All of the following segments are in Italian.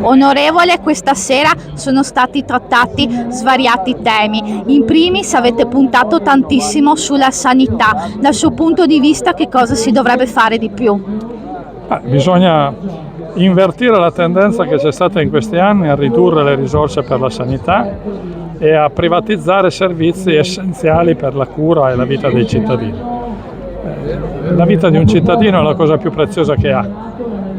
Onorevole, questa sera sono stati trattati svariati temi. In primis avete puntato tantissimo sulla sanità. Dal suo punto di vista che cosa si dovrebbe fare di più? Bisogna invertire la tendenza che c'è stata in questi anni a ridurre le risorse per la sanità e a privatizzare servizi essenziali per la cura e la vita dei cittadini. La vita di un cittadino è la cosa più preziosa che ha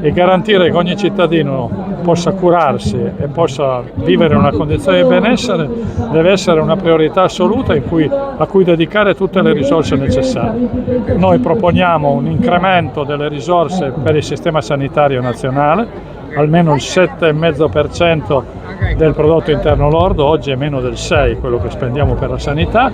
e garantire che ogni cittadino possa curarsi e possa vivere una condizione di benessere deve essere una priorità assoluta a cui dedicare tutte le risorse necessarie. Noi proponiamo un incremento delle risorse per il sistema sanitario nazionale, almeno il 7,5% del prodotto interno lordo, oggi è meno del 6% quello che spendiamo per la sanità,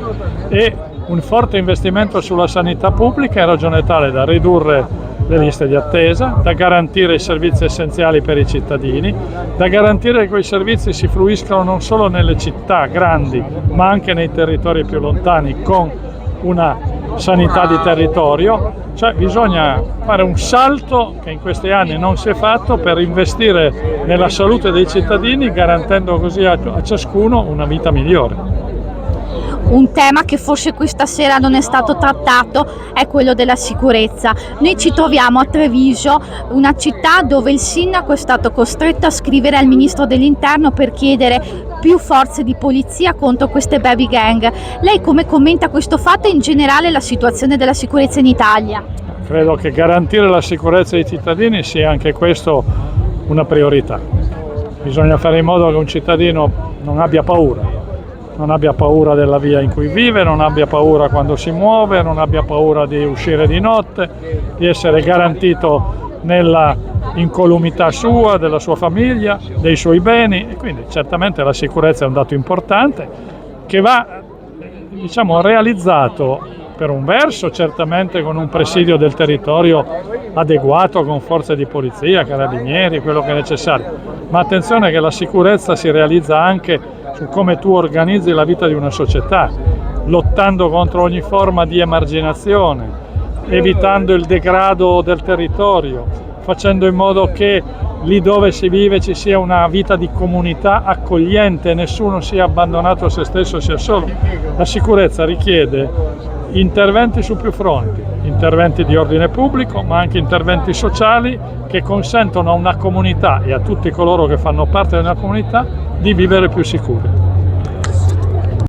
e un forte investimento sulla sanità pubblica in ragione tale da ridurre le liste di attesa, da garantire i servizi essenziali per i cittadini, da garantire che quei servizi si fruiscano non solo nelle città grandi ma anche nei territori più lontani con una sanità di territorio. Cioè bisogna fare un salto che in questi anni non si è fatto per investire nella salute dei cittadini, garantendo così a ciascuno una vita migliore. Un tema che forse questa sera non è stato trattato è quello della sicurezza. Noi ci troviamo a Treviso, una città dove il sindaco è stato costretto a scrivere al ministro dell'interno per chiedere più forze di polizia contro queste baby gang. Lei come commenta questo fatto e in generale la situazione della sicurezza in Italia? Credo che garantire la sicurezza dei cittadini sia anche questo una priorità. Bisogna fare in modo che un cittadino non abbia paura della via in cui vive, non abbia paura quando si muove, non abbia paura di uscire di notte, di essere garantito nella incolumità sua, della sua famiglia, dei suoi beni, e quindi certamente la sicurezza è un dato importante che va, realizzato per un verso certamente con un presidio del territorio adeguato, con forze di polizia, carabinieri, quello che è necessario, ma attenzione che la sicurezza si realizza anche su come tu organizzi la vita di una società, lottando contro ogni forma di emarginazione, evitando il degrado del territorio, facendo in modo che lì dove si vive ci sia una vita di comunità accogliente, nessuno sia abbandonato a se stesso, sia solo. La sicurezza richiede interventi su più fronti, interventi di ordine pubblico, ma anche interventi sociali che consentono a una comunità e a tutti coloro che fanno parte della comunità di vivere più sicuri.